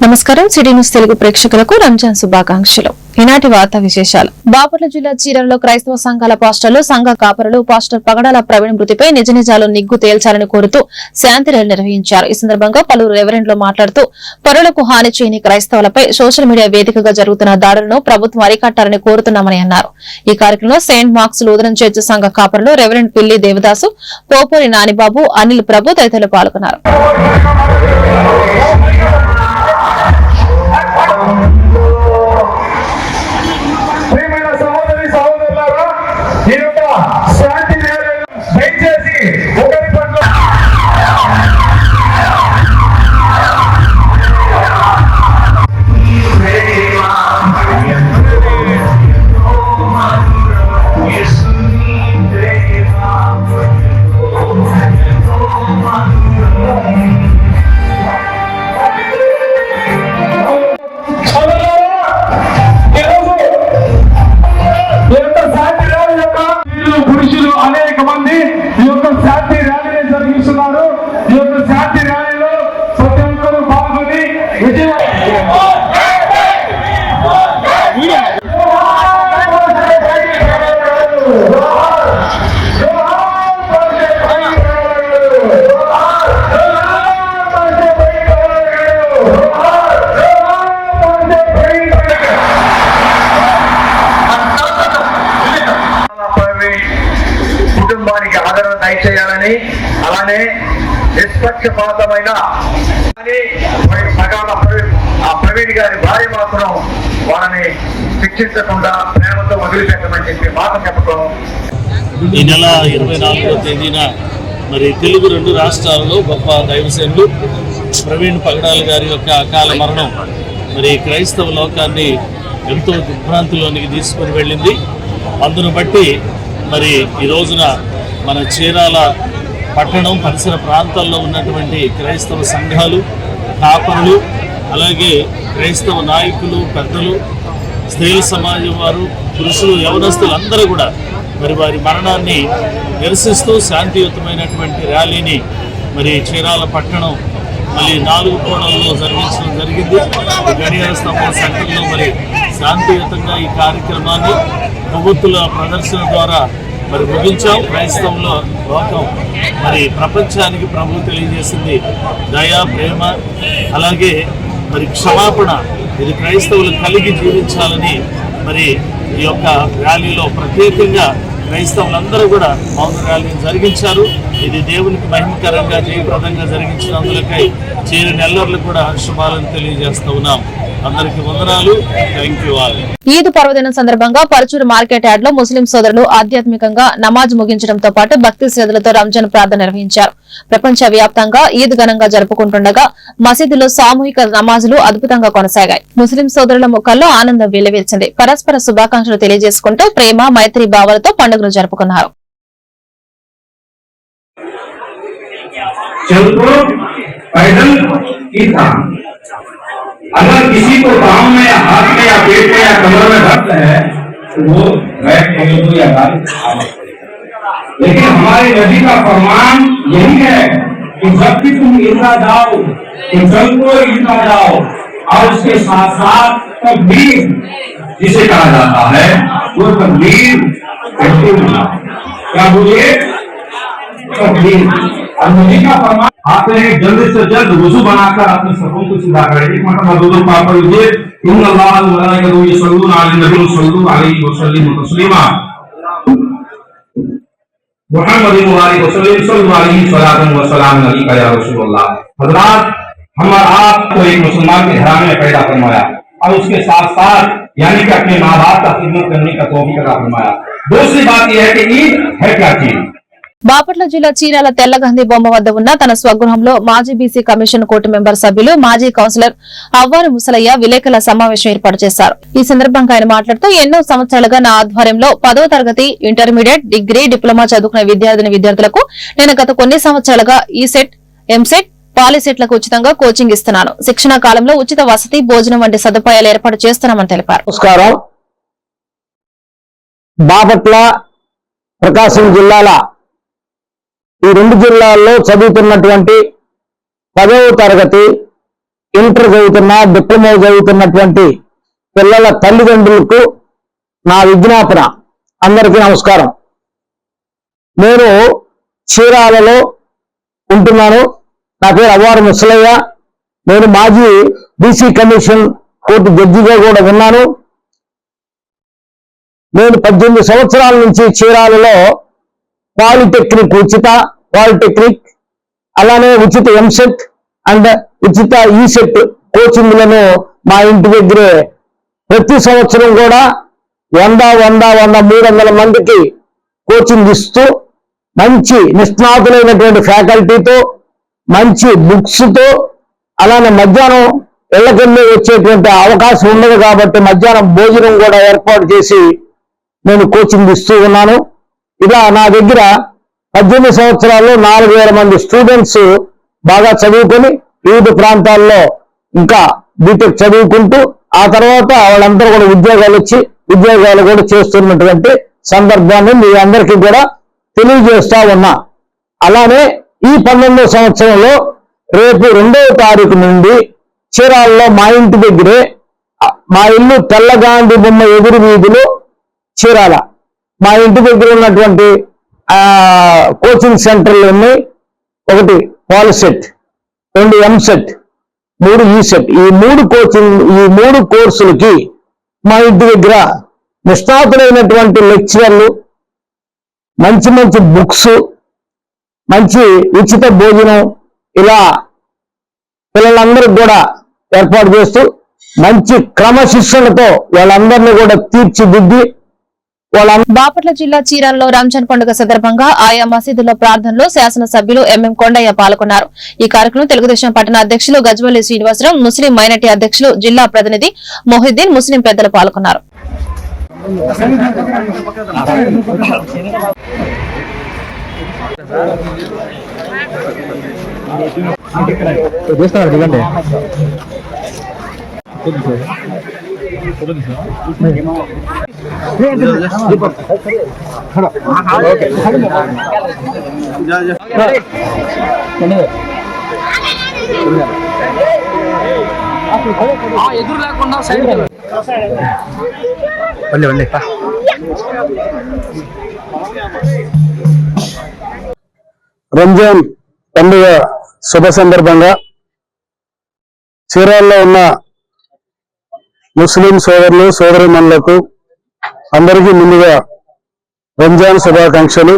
నమస్కారం city news Telugu ప్రేక్షకులకు రంజాన్ శుభాకాంక్షలు. ఈనాటి వార్తా విశేషాలు. బాపట్ల జిల్లా చీరాలలో క్రైస్తవ సంఘాల పాస్టర్లు, సంఘ కాపరులు పాస్టర్ పగడాల ప్రవీణ్ మృతిపై నిజ నిజాలు నిగ్గు తేల్చాలని కోరుతూ శాంతి ర్యాలీ నిర్వహించారు. ఈ సందర్భంగా పలువురు రెవరెండ్లు మాట్లాడుతూ పరులకు హాని చేయని క్రైస్తవులపై సోషల్ మీడియా వేదికగా జరుగుతున్న దాడులను ప్రభుత్వం అరికట్టాలని కోరుతున్నామని అన్నారు. ఈ కార్యక్రమంలో సెయింట్ మార్క్స్ లూథరన్ చర్చ్ సంఘ కాపరులు రెవరెండ్ పిల్లి దేవదాసు, పోపూరి నానిబాబు, అనిల్ ప్రభు తదితరులు పాల్గొన్నారు. కుటుంబానికి ఆదరణ దయచేయాలని, అలానే నిష్పక్షపాతమైన ప్రవీణ్ గారి భార్య మాత్రం వాళ్ళని శిక్షించకుండా ప్రేమతో వదిలిపెట్టమని చెప్పి మాట చెప్పడం. ఈ నెల 24వ తేదీన మరి తెలుగు 2 రాష్ట్రాలలో గొప్ప దైవసేనులు ప్రవీణ్ పగడాల గారి యొక్క అకాల మరణం మరి క్రైస్తవ లోకాన్ని ఎంతో దిగ్భ్రాంతిలోనికి తీసుకుని వెళ్ళింది. అందును బట్టి మరి ఈ రోజున మన చీరాల పట్టణం పరిసర ప్రాంతాల్లో ఉన్నటువంటి క్రైస్తవ సంఘాలు, కాపరులు, అలాగే క్రైస్తవ నాయకులు, పెద్దలు, స్త్రీల సమాజం వారు, పురుషులు, యవనస్తులు అందరూ కూడా మరి వారి మరణాన్ని నిరసిస్తూ శాంతియుతమైనటువంటి ర్యాలీని మరి చీరాల పట్టణం మళ్ళీ 4 కోణంలో జరిగించడం జరిగింది. గడియార స్తంభం సెంటర్లో మరి శాంతియుతంగా ఈ కార్యక్రమాన్ని కొవ్వొత్తుల ప్రదర్శన ద్వారా మరి ముగించాం. క్రైస్తవంలో లోకం మరి ప్రపంచానికి ప్రభు తెలియజేసింది దయ, ప్రేమ, అలాగే మరి క్షమాపణ. ఇది క్రైస్తవులు కలిగి జీవించాలని మరి ఈ యొక్క ర్యాలీలో ప్రత్యేకంగా క్రైస్తవులందరూ కూడా మౌన ర్యాలీని జరిగించారు. ఇది దేవునికి మహిమకరంగా జయప్రదంగా జరిగించినందులకై చేరి నెల్లర్లు కూడా శుభాలను తెలియజేస్తూ ఉన్నాం. అందరికీ వందనాలు. Thank you all. ఈద్ పర్వదినం సందర్భంగా పరుచూరు మార్కెట్ యార్డ్ లో ముస్లిం సోదరులు ఆధ్యాత్మికంగా నమాజ్ ముగించడంతో పాటు భక్తి శ్రద్ధలతో రంజాన్ ప్రార్థన నిర్వహించారు. ప్రపంచ వ్యాప్తంగా ఈద్ ఘనంగా జరుపుకుంటుండగా మసీదులో సామూహిక నమాజులు అద్భుతంగా కొనసాగాయి. ముస్లిం సోదరుల ముఖాల్లో ఆనందం వెల్లివిరిచింది. పరస్పర శుభాకాంక్షలు తెలియజేసుకుంటూ ప్రేమ, మైత్రి భావాలతో పండుగను జరుపుకున్నారు. अगर किसी को पाँव में या हाथ में या पेट में या कमर में दर्द है तो वो बैठ के या गाड़ी, लेकिन हमारे नबी का फरमान यही है कि जब भी तुम ईदगाह जाओ तो चलो ईदगाह जाओ, और उसके साथ साथ तकबीर जिसे कहा जाता है वो तकबीर क्या बोलिए तकबीर। और नबी का फरमान आते हैं जल्द से जल्द वुजू बनाकर अपने सफों को सीधा करें। एक मतलब दो पाप लीजिए इन्नल्लाह व मलाइकतहु यसल्लूना अलन नबी सल्लल्लाहु अलैहि वसल्लम तस्लीमा मुहम्मद मुबारक वसल्लम सल्लल्लाहु अलैहि सलातन व सलाम अलैका या रसूलुल्लाह। हज़रात, हम और आप को एक मुसलमान के घराने में पैदा फरमाया और उसके साथ साथ यानी कि अपने माँ बाप का खिदमत करने का तौफीक अता फरमाया। दूसरी बात यह है कि ईद है क्या चीज। బాపట్ల జిల్లా చీరాల తెల్లగంది బొమ్మ వద్ద ఉన్న తన స్వగృహంలో మాజీ బీసీ కమిషన్ కోర్టు మెంబర్ సభ్యులు, మాజీ కౌన్సిలర్ అవ్వారు ముసలయ్య విలేకరుల సమావేశం ఏర్పాటు చేశారు. ఈ సందర్భంగా ఆయన మాట్లాడుతూ ఎన్నో సంవత్సరాలుగా నా ఆధ్వర్యంలో 10వ తరగతి, ఇంటర్మీడియట్, డిగ్రీ, డిప్లొమా చదువుకున్న విద్యార్థులకు నేను గత కొన్ని సంవత్సరాలుగా ఈసెట్, ఎంసెట్, పాలిసెట్లకు ఉచితంగా కోచింగ్ ఇస్తున్నాను. శిక్షణ కాలంలో ఉచిత వసతి, భోజనం వంటి సదుపాయాలు ఏర్పాటు చేస్తున్నామని తెలిపారు. నమస్కారం. బాపట్ల, ప్రకాశం జిల్లాల ఈ 2 జిల్లాల్లో చదువుతున్నటువంటి 10వ తరగతి, ఇంటర్ చదువుతున్న, డిప్లొమా చదువుతున్నటువంటి పిల్లల తల్లిదండ్రులకు నా విజ్ఞాపన. అందరికీ నమస్కారం. నేను చీరాలలో ఉంటున్నాను. నా పేరు అవ్వారు ముసలయ్య. నేను మాజీ బీసీ కమిషన్ కోర్టు జడ్జిగా కూడా ఉన్నాను. నేను 18 సంవత్సరాల నుంచి చీరాలలో పాలిటెక్నిక్, ఉచిత పాలిటెక్నిక్, అలానే ఉచిత ఎంసెట్ అండ్ ఉచిత ఈసెట్ కోచింగ్లను మా ఇంటి దగ్గరే ప్రతి సంవత్సరం కూడా 100 మందికి కోచింగ్ ఇస్తూ మంచి నిష్ణాతులైనటువంటి ఫ్యాకల్టీతో, మంచి బుక్స్తో, అలానే మధ్యాహ్నం ఇళ్లకెళ్ళి వచ్చేటువంటి అవకాశం ఉండదు కాబట్టి మధ్యాహ్నం భోజనం కూడా ఏర్పాటు చేసి నేను కోచింగ్ ఇస్తూ ఉన్నాను. ఇలా నా దగ్గర 18 సంవత్సరాల్లో 4000 మంది స్టూడెంట్స్ బాగా చదువుకొని వివిధ ప్రాంతాల్లో ఇంకా బీటెక్ చదువుకుంటూ ఆ తర్వాత వాళ్ళందరూ కూడా ఉద్యోగాలు కూడా చేస్తున్నటువంటి సందర్భాన్ని మీ అందరికీ కూడా తెలియజేస్తా ఉన్నా. అలానే ఈ 19వ సంవత్సరంలో రేపు 2వ తారీఖు నుండి చీరాలలో మా ఇంటి దగ్గరే, మా ఇల్లు తెల్లగాంధీ బొమ్మ ఎదురు వీధిలో చీరాల, మా ఇంటి దగ్గర ఉన్నటువంటి కోచింగ్ సెంటర్లు ఉన్నాయి. 1 పాలిసెట్, 2 ఎంసెట్, 3 ఈసెట్. ఈ 3 కోర్సులకి మా ఇంటి దగ్గర నిష్ణాతులైనటువంటి లెక్చరర్లు, మంచి బుక్స్, మంచి ఉచిత భోజనం, ఇలా పిల్లలందరికీ కూడా ఏర్పాటు చేస్తూ మంచి క్రమశిక్షణతో వాళ్ళందరినీ కూడా తీర్చిదిద్ది బాపట్ల జిల్లా చీరాలలో రంజాన్ పండుగ సందర్భంగా ఆయా మసీదుల్లో ప్రార్థనలో శాసనసభ్యులు ఎంఎం కొండయ్య పాల్గొన్నారు. ఈ కార్యక్రమం తెలుగుదేశం పట్టణ అధ్యక్షులు గజ్వల్లి శ్రీనివాసరావు, ముస్లిం మైనార్టీ అధ్యక్షులు, జిల్లా ప్రతినిధి మొహిద్దీన్, ముస్లిం పెద్దలు పాల్గొన్నారు. ఎదురు లేకుండా సైడ్ రంజాన్ పండుగ శుభ సందర్భంగా చీరాల్లో ఉన్న ముస్లిం సోదరులు సోదరీమణులకు అందరికీ ముందుగా రంజాన్ శుభాకాంక్షలు.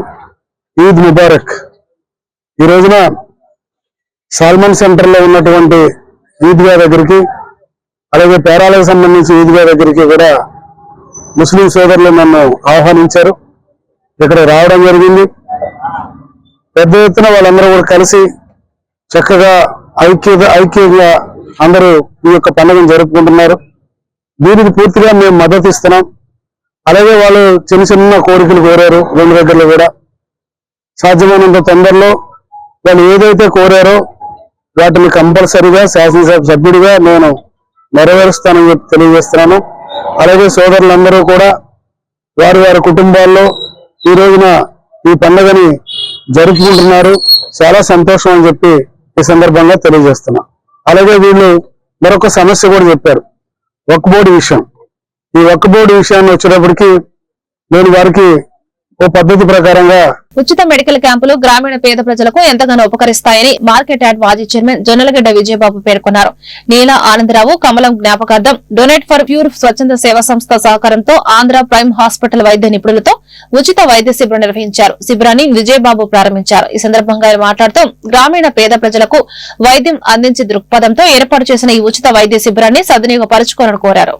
ఈద్ ముబారక్. ఈ రోజున సాల్మన్ సెంటర్లో ఉన్నటువంటి ఈద్గా దగ్గరికి, అలాగే పేరాలకు సంబంధించి ఈద్గా దగ్గరికి కూడా ముస్లిం సోదరులు నన్ను ఆహ్వానించారు. ఇక్కడ రావడం జరిగింది. పెద్ద ఎత్తున వాళ్ళందరూ కూడా కలిసి చక్కగా ఐక్యంగా అందరూ ఈ యొక్క పండుగను జరుపుకుంటున్నారు. దీనికి పూర్తిగా మేము మద్దతు ఇస్తున్నాం. అలాగే వాళ్ళు చిన్న కోరికలు కోరారు. 2 దగ్గరలో కూడా సాధ్యమైనంత తొందరలో వాళ్ళు ఏదైతే కోరారో వాటిని కంపల్సరీగా శాసనసభ సభ్యుడిగా నేను నెరవేరుస్తానని చెప్పి తెలియజేస్తున్నాను. అలాగే సోదరులందరూ కూడా వారి కుటుంబాల్లో ఈ రోజున ఈ పండుగని జరుపుకుంటున్నారు. చాలా సంతోషం అని చెప్పి ఈ సందర్భంగా తెలియజేస్తున్నా. అలాగే వీళ్ళు మరొక సమస్య కూడా చెప్పారు, వక్ఫ్ బోర్డు విషయం. ఈ వక్ఫ్ బోర్డు విషయాన్ని వచ్చేటప్పటికి నేను వారికి ఓ పద్ధతి ప్రకారంగా ఉచిత మెడికల్ క్యాంపులు గ్రామీణ పేద ప్రజలకు ఎంతగానో ఉపకరిస్తాయని మార్కెట్ యార్డ్ మాజీ చైర్మన్ జొన్నలగడ్డ విజయబాబు పేర్కొన్నారు. నీలా ఆనందరావు కమలం జ్ఞాపకార్థం డొనేట్ ఫర్ ప్యూర్ స్వచ్ఛంద సేవా సంస్థ సహకారంతో ఆంధ్ర ప్రైమ్ హాస్పిటల్ వైద్య నిపుణులతో ఉచిత వైద్య శిబిరం నిర్వహించారు. శిబిరాన్ని విజయబాబు ప్రారంభించారు. ఈ సందర్భంగా ఆయన మాట్లాడుతూ గ్రామీణ పేద ప్రజలకు వైద్యం అందించే దృక్పథంతో ఏర్పాటు చేసిన ఈ ఉచిత వైద్య శిబిరాన్ని సద్వినియోగపరచుకోవాలని కోరారు.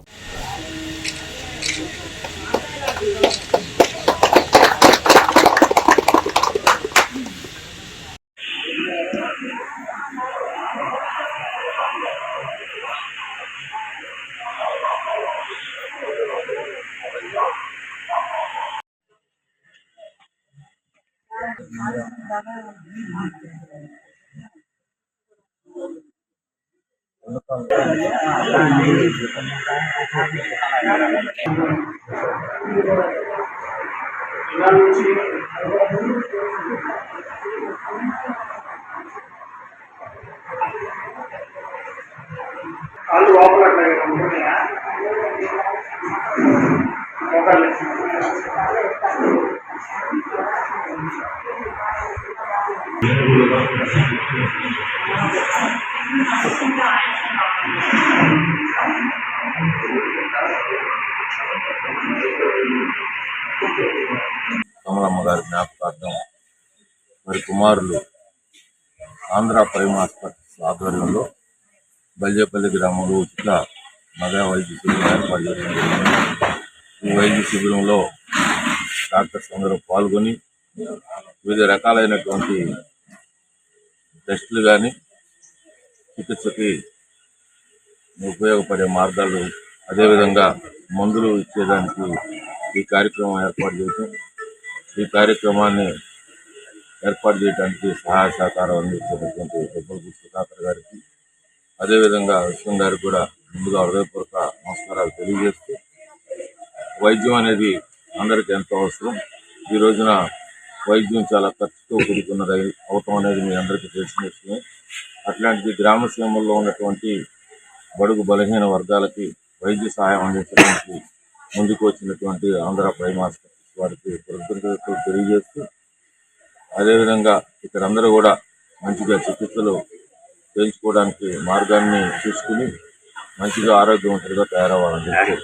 కాళ్ళు లోపల ఉంటున్నాయా కమలమ్మ గారి జ్ఞాపకార్థం మరి కుమారులు ఆంధ్ర ప్రైమ్ హాస్పిటల్ ఆధ్వర్యంలో బల్జేపల్లి గ్రామంలో ఉచిత మగా వైద్య శిబిరం ఏర్పాటు చేయడం జరిగింది. ఈ వైద్య శిబిరంలో డాక్టర్స్ అందరూ పాల్గొని వివిధ రకాలైనటువంటి టెస్టులు కానీ చికిత్సకి ఉపయోగపడే మార్గాలు, అదేవిధంగా మందులు ఇచ్చేదానికి ఈ కార్యక్రమం ఏర్పాటు చేయటం, ఈ కార్యక్రమాన్ని ఏర్పాటు చేయడానికి సహాయ సహకారం అందించినటువంటి దుబ్బలపూడి సుధాకర్ గారికి, అదేవిధంగా విష్ణు గారికి కూడా ముందుగా హృదయపూర్వక నమస్కారాలు తెలియజేస్తూ, వైద్యం అనేది అందరికీ ఎంతో అవసరం. ఈ రోజున వైద్యం చాలా ఖర్చుతో కూడుకున్నది అవటం అనేది మీ అందరికీ తెలిసిన విషయమే. అట్లాంటిది గ్రామ సీమల్లో ఉన్నటువంటి బడుగు బలహీన వర్గాలకి వైద్య సహాయం అందించడానికి ముందుకు వచ్చినటువంటి ఆంధ్ర ప్రైమ్ హాస్పిటల్ వారికి కృతజ్ఞతలు తెలియజేస్తూ, అదేవిధంగా ఇక్కడ అందరూ కూడా మంచిగా చికిత్సలు చేయించుకోవడానికి మార్గాన్ని తీసుకుని మంచిగా ఆరోగ్యవంతులుగా తయారవ్వాలని చెప్పి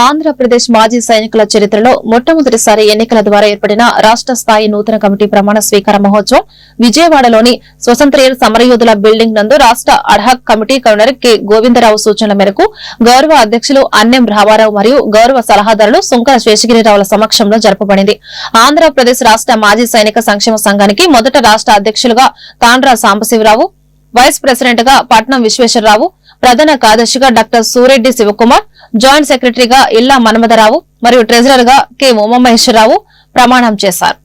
ఆంధ్రప్రదేశ్ మాజీ సైనికుల చరిత్రలో మొట్టమొదటిసారి ఎన్నికల ద్వారా ఏర్పడిన రాష్ట్ర స్థాయి నూతన కమిటీ ప్రమాణ స్వీకార మహోత్సవం విజయవాడలోని స్వతంత్ర సమరయోధుల బిల్డింగ్ నందు రాష్ట్ర ad hoc committee convener K Govindarao సూచనల మేరకు గౌరవ అధ్యక్షులు అన్నెం రామారావు మరియు గౌరవ సలహాదారులు సుంకర శేషగిరిరావుల సమక్షంలో జరపబడింది. ఆంధ్రప్రదేశ్ రాష్ట్ర మాజీ సైనిక సంక్షేమ సంఘానికి మొదట రాష్ట్ర అధ్యక్షులుగా తాండ్ర సాంబశివరావు, వైస్ ప్రెసిడెంట్ గా పట్నం విశ్వేశ్వరరావు, ప్రధాన కార్యదర్శిగా డాక్టర్ సూరెడ్డి శివకుమార్, జాయింట్ సెక్రటరీగా ఇల్లా మన్మథరావు మరియు ట్రెజరర్ గా కె ఉమామహేశ్వరరావు ప్రమాణం చేశారు.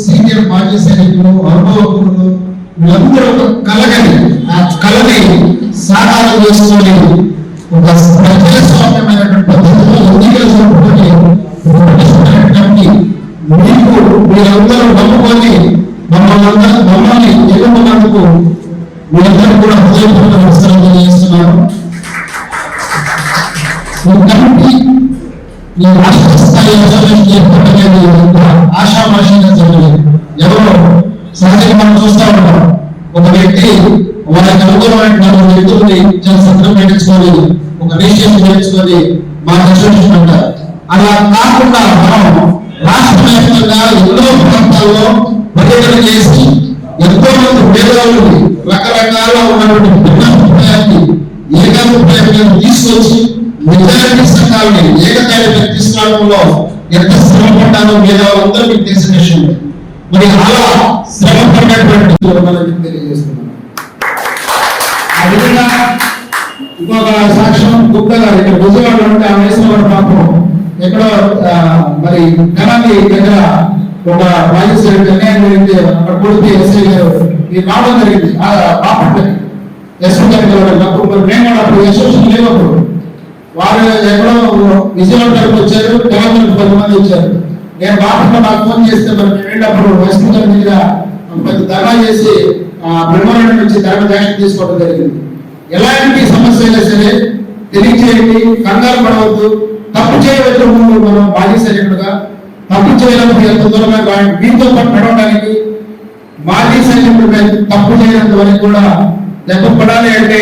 సీనియర్ మాజీ సైనికులు, అనుభవకులు వీళ్ళందరూ ఒక కళని, ఆ కళని సాకారం చేసుకొని ఒక ప్రజాస్వామ్యమైనటువంటి పద్ధతిలో ఎన్నికలు జరుపుకొని మీకు మీరందరూ నమ్ముకొని మమ్మల్ని ఎన్నుకున్నందుకు మీరందరూ కూడా హృదయపూర్వక నమస్కారం తెలియజేస్తున్నారు. ఈ కమిటీ ఈ రాష్ట్ర స్థాయి ఏర్పడలేదు, ఆశామాషంగా జరగలేదు. ఎవరో సహజంగా మనం చూస్తా ఉంటాం, ఒక వ్యక్తి వాళ్ళకి అనుకూలమైన వ్యక్తుల్ని సత్రం పెట్టించుకొని ఒక రిజిస్ట్రేషన్ చేయించుకొని మా డిస్ట్రిబ్యూషన్ అంటారు. అలా కాకుండా మనం రాష్ట్ర వ్యాప్తంగా ఎన్నో ప్రాంతాల్లో పర్యటన చేసి ఎంతో మంది పేదవాళ్ళని రకరకాల ఉన్నటువంటి భిన్నాభిప్రాయాన్ని ఏకాభిప్రాయాన్ని తీసుకొచ్చి మెజారిటీ సంఘాలని ఏకతాటిపై తీసుకురావడంలో ఎంత శ్రమ పడ్డానో మేధావులందరూ మీకు తెలిసిన విషయం. మరి అలా శ్రమ పడినటువంటి తెలియజేస్తున్నాను. ఆ విధంగా ఇంకొక సాక్ష్యం గుప్తా గారు ఇక్కడ విజయవాడలో ఉంటే ఆ వయసులో వాడు పాపం ఎక్కడో మరి కళాని దగ్గర ఒక మాజీ సైనికుడు అన్యాయం జరిగితే అక్కడ కొడితే ఎస్ఐ గారు ఈ రావడం జరిగింది. ఆ బాపట్ల ఎస్ఐ గారు అప్పుడు మరి మేము కూడా అప్పుడు అసోసియేషన్ లేవు. అప్పుడు వారు ఎక్కడో విజయవాడకి వచ్చారు, తెలంగాణకు 10 మంది వచ్చారు. నేను బాపట్ల నాకు ఫోన్ చేస్తే మరి మేము వెళ్ళినప్పుడు ఎస్పీ గారి దగ్గర పెద్ద ధర్నా చేసి బ్రహ్మారెడ్డి నుంచి ధర్మ యాక్షన్ తీసుకోవడం జరిగింది. ఎలాంటి సమస్య అయినా సరే తెలియజేయండి, కంగారు పడవద్దు. తప్పు చేయవచ్చు ముందు మనం మాజీ సైనికుడుగా తప్పు చేయడానికి ఎంత దూరంగా వీటితో పాటు నడవడానికి మాజీ సైనికుడు తప్పు చేయనంత వరకు కూడా దెబ్బ పడాలి అంటే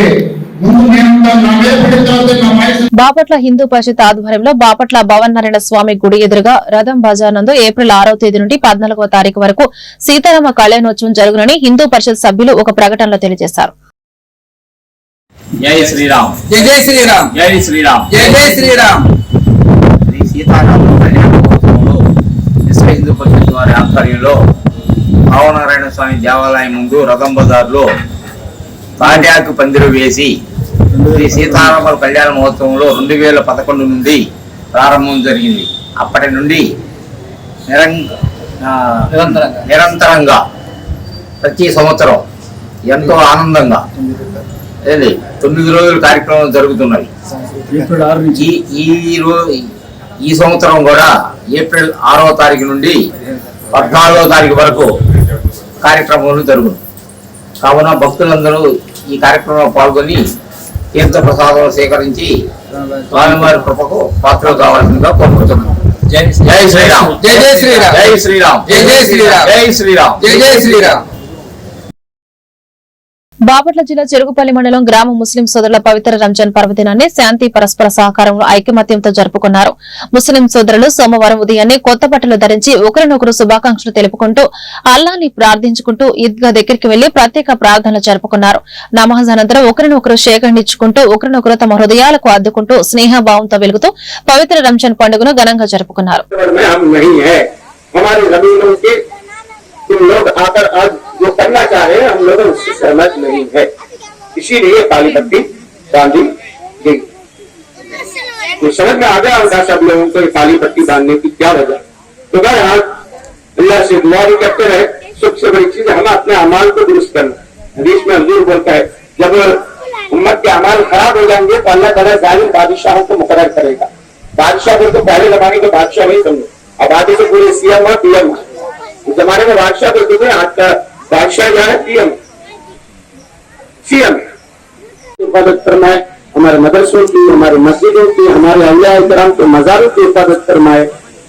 బాపట్ల హిందూ పరిషత్ ఆధ్వర్యంలో బాపట్ల భవన్ నారాయణ స్వామి గుడి ఎదురుగా రథం బజార్ నందు ఏప్రిల్ 6వ తేదీ నుండి 14వ తారీఖు వరకు సీతారామ కళ్యాణోత్సవం జరుగునని హిందూ పరిషత్ సభ్యులు ఒక ప్రకటనలో తెలియజేశారు. జై శ్రీరామ్, జై జై శ్రీరామ్, జై శ్రీరామ్, జై జై శ్రీరామ్. శ్రీ సీతారామ కళ్యాణోత్సవంలో విశ్వ హిందూ పరిషత్ వారి ఆధ్వర్యంలో భావనారాయణ స్వామి దేవాలయం ముందు రథం బజార్లో తాటాకు పందిరు వేసి శ్రీ సీతారాముల కళ్యాణ మహోత్సవంలో 2011 నుండి ప్రారంభం జరిగింది. అప్పటి నుండి నిరంతరంగా ప్రతి సంవత్సరం ఎంతో ఆనందంగా 9 రోజుల కార్యక్రమాలు జరుగుతున్నాయి. ఈ సంవత్సరం కూడా ఏప్రిల్ 6వ తారీఖు నుండి 14వ తారీఖు వరకు కార్యక్రమాలు జరుగును. కావున భక్తులందరూ ఈ కార్యక్రమంలో పాల్గొని తీర్థ ప్రసాదం సేకరించి స్వామివారి కృపకు పాత్రలు కావాల్సిందిగా కోరుకుంటున్నాం. జై శ్రీరామ్, జై జై శ్రీరామ్, జై శ్రీరామ్, జై జై శ్రీరామ్, జై శ్రీరామ్, జై జై శ్రీరామ్. బాపట్ల జిల్లా చెరుగుపల్లి మండలం గ్రామ ముస్లిం సోదరుల పవిత్ర రంజాన్ పర్వదినాన్ని శాంతి పరస్పర సహకారంలో ఐకమత్యంతో జరుపుకున్నారు. ముస్లిం సోదరులు సోమవారం ఉదయాన్నే కొత్త బట్టలు ధరించి ఒకరినొకరు శుభాకాంక్షలు తెలుపుకుంటూ అల్లాని ప్రార్థించుకుంటూ ఈద్గా దగ్గరికి వెళ్లి ప్రత్యేక ప్రార్థనలు జరుపుకున్నారు. నమాజ్ అనంతరం ఒకరినొకరు షేకండిచ్చుకుంటూ ఒకరినొకరు తమ హృదయాలకు అద్దుకుంటూ స్నేహభావంతో వెలుగుతూ పవిత్ర రంజాన్ పండుగను ఘనంగా జరుపుకున్నారు. तुम लोग आकर आज जो करना चाह रहे हैं हम लोग उससे सहमत नहीं है, इसीलिए काली पट्टी बांधी गई। तो समझ में आ गया होगा सब लोगों को काली पट्टी बांधने की क्या वजह। तो बहरहाल अल्लाह से दुआ भी करते रहे। सबसे बड़ी चीज हम अपने अमाल को दुरुस्त करना। हदीस में हुजूर बोलता है जब उम्मत के अमाल खराब हो जाएंगे तो अल्लाह ताला जालिम बादशाहों को मुकर्रर करेगा। बादशाह को तो पहले जमाने के बादशाह नहीं समझो, अब आगे से पूरे सीएम और पीएम। जमाने में बादशाह करते थे, आज का बादशाह जो है पीएम सीएम। हिफाजत फरमाए हमारे मदरसों की, हमारे मस्जिदों की, हमारे औलिया इकराम के मज़ारों की हिफाजत फरमाए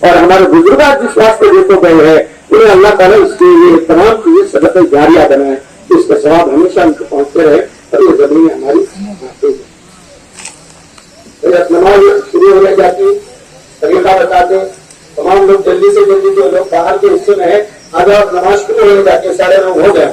और हमारे बुजुर्ग जिस रास्ते देते गए हैं उन्हें अल्लाह ताला इसके लिए तमाम चीजें सदक़े जारिया बनाए, इसका सवाब हमेशा उनको पहुंचते रहे और ये जमीन हमारी नमाज शुरू होने जाती तरीका बताते। तमाम लोग जल्दी से जल्दी जो लोग बाहर के हिस्से में है आज आप नमाज शुरू होने जाके 9:30 हो गए।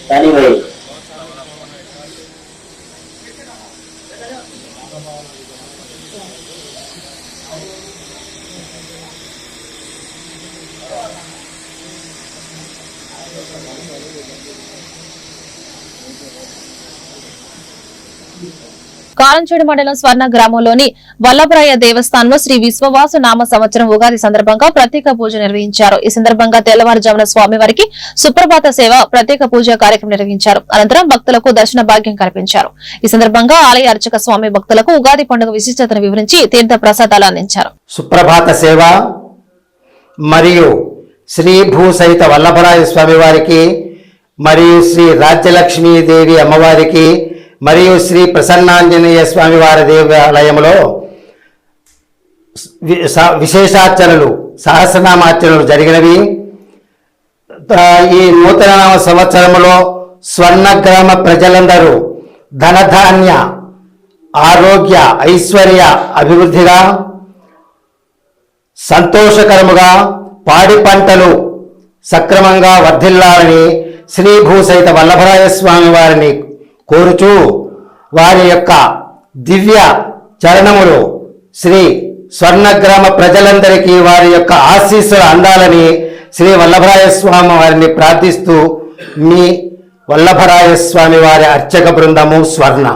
भाई కారంచేడు మండలం స్వర్ణ గ్రామంలోని వల్లభరాయ దేవస్థానంలో శ్రీ విశ్వవాసు నామ సంవత్సరం ఉగాది సందర్భంగా ప్రత్యేక పూజ నిర్వహించారు. ఈ సందర్భంగా తెల్లవారుజామున స్వామివారికి సుప్రభాత సేవ ప్రత్యేక పూజా కార్యక్రమం నిర్వహించారు. అనంతరం భక్తులకు దర్శన భాగ్యం కల్పించారు. ఈ సందర్భంగా ఆలయ అర్చక స్వామి భక్తులకు ఉగాది పండుగ విశిష్టతను వివరించి తీర్థ ప్రసాదాలు అందించారు. సుప్రభాత సేవ మరియు శ్రీ భూ సహిత వల్లభరాయ స్వామి వారికి మరియు శ్రీ రాజ్యలక్ష్మీదేవి అమ్మవారికి మరియు శ్రీ ప్రసన్నాంజనేయ స్వామి వారి దేవాలయంలో విశేషార్చనలు సహస్రనామార్చనలు జరిగినవి. ఈ నూతన సంవత్సరంలో స్వర్ణగ్రామ ప్రజలందరూ ధనధాన్య ఆరోగ్య ఐశ్వర్య అభివృద్ధిగా సంతోషకరముగా పాడి పంటలు సక్రమంగా వర్ధిల్లాలని శ్రీ భూసహిత వల్లభరాయ స్వామి వారిని కోరుచూ వారి యొక్క దివ్య చరణములు శ్రీ స్వర్ణగ్రామ ప్రజలందరికీ వారి యొక్క ఆశీస్సులు అందాలని శ్రీ వల్లభరాయ స్వామి వారిని ప్రార్థిస్తూ మీ వల్లభరాయ స్వామి వారి అర్చక బృందము స్వర్ణ.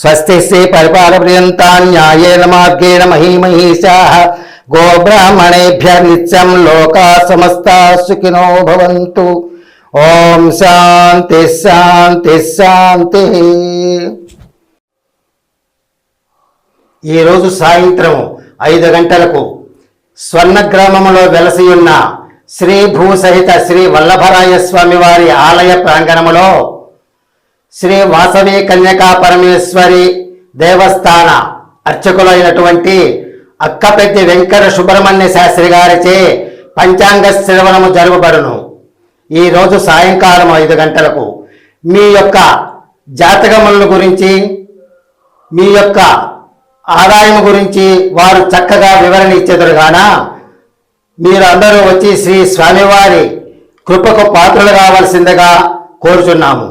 స్వస్తి శ్రీ పరిపాలప్రియంతా న్యాయేన మార్గేణ మహీమహీషాః గోబ్రాహ్మణేభ్య నిత్యం లోకా సమస్తా సుఖినో భవంతు. ఓం శాంతి శాంతి శాంతి. ఈరోజు సాయంత్రం 5 గంటలకు స్వర్ణగ్రామంలో వెలసి ఉన్న శ్రీ భూసహిత శ్రీ వల్లభరాయ స్వామి వారి ఆలయ ప్రాంగణములో శ్రీ వాసవి కన్యకా పరమేశ్వరి దేవస్థాన అర్చకులైనటువంటి అక్కపెద్ది వెంకట సుబ్రహ్మణ్య శాస్త్రి గారిచే పంచాంగ శ్రవణము జరుగుబడును. ఈ రోజు సాయంకాలం 5 గంటలకు మీ యొక్క జాతకముల గురించి మీ యొక్క ఆదాయం గురించి వారు చక్కగా వివరణ ఇచ్చేదురుగాన మీరు అందరూ వచ్చి శ్రీ స్వామివారి కృపకు పాత్రలు కావాల్సిందిగా కోరుచున్నాము.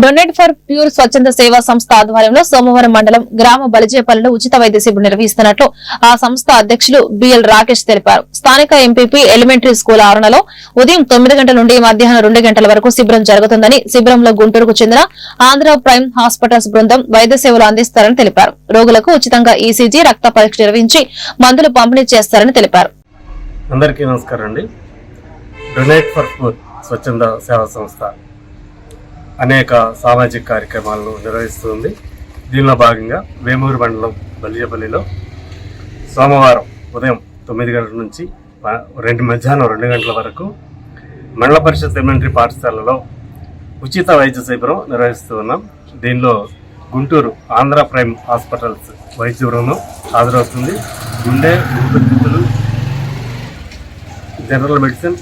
డొనేట్ ఫర్ ప్యూర్ స్వచ్ఛంద సేవా సంస్థ ఆధ్వర్యంలో సోమవారం మండలం గ్రామ బలిజేపల్లిలో ఉచిత వైద్య శిబిరం నిర్వహిస్తున్నట్లు ఆ సంస్థ అధ్యక్షులు బిఎల్ రాకేష్ తెలిపారు. స్థానిక ఎంపీపీ ఎలిమెంటరీ స్కూల్ ఆవరణలో ఉదయం 9 గంటల నుండి మధ్యాహ్నం 2 గంటల వరకు శిబిరం జరుగుతుందని, శిబిరంలో గుంటూరుకు చెందిన ఆంధ్ర ప్రైమ్ హాస్పిటల్స్ బృందం వైద్య సేవలు అందిస్తారని తెలిపారు. రోగులకు ఉచితంగా ఈసీజీ, రక్త పరీక్ష నిర్వహించి మందులు పంపిణీ చేస్తారని తెలిపారు. అందరికీ నమస్కారం అండి. డొనేట్ ఫర్ ప్యూర్ స్వచ్ఛంద సేవా సంస్థ అనేక సామాజిక కార్యక్రమాలను నిర్వహిస్తుంది. దీనిలో భాగంగా వేమూరు మండలం బలిజేపల్లిలో సోమవారం ఉదయం 9 గంటల నుంచి మధ్యాహ్నం 2 గంటల వరకు మండల పరిషత్ ఎలిమెంటరీ పాఠశాలలో ఉచిత వైద్య శిబిరం నిర్వహిస్తూ ఉన్నాం. దీనిలో గుంటూరు ఆంధ్ర ప్రైమ్ హాస్పిటల్స్ వైద్య బృందం హాజరవుతుంది. గుండె, ఊపిరితిత్తులు, జనరల్ మెడిసిన్,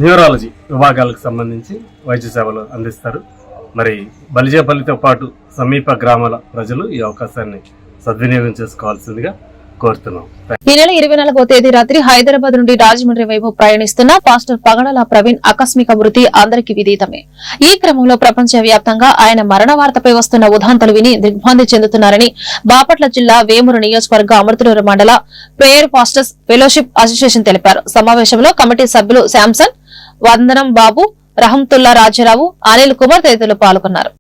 న్యూరాలజీ విభాగాలకు సంబంధించి వైద్య సేవలు అందిస్తారు. మరి బలిజేపల్లితో పాటు సమీప గ్రామాల ప్రజలు ఈ అవకాశాన్ని సద్వినియోగం చేసుకోవాల్సిందిగా కోరుతున్నాం. ఈ నెల 24వ తేదీ రాత్రి హైదరాబాద్ నుండి రాజమండ్రి వైపు ప్రయాణిస్తున్న పాస్టర్ పగడాల ప్రవీణ్ ఆకస్మిక మృతి అందరికీ విదితమే. ఈ క్రమంలో ప్రపంచ వ్యాప్తంగా ఆయన మరణ వార్తపై వస్తున్న ఉదాంతాలు విని దిగ్భ్రాంతి చెందుతున్నారని బాపట్ల జిల్లా వేమూరు నియోజకవర్గ అమృతలూరు మండల ప్రేయర్ పాస్టర్స్ ఫెలోషిప్ అసోసియేషన్ తెలిపారు. సమావేశంలో కమిటీ సభ్యులు శాంసన్, వందనం బాబు, రహంతుల్లా రాజారావు, అనిల్ కుమార్ తదితరులు పాల్గొన్నారు.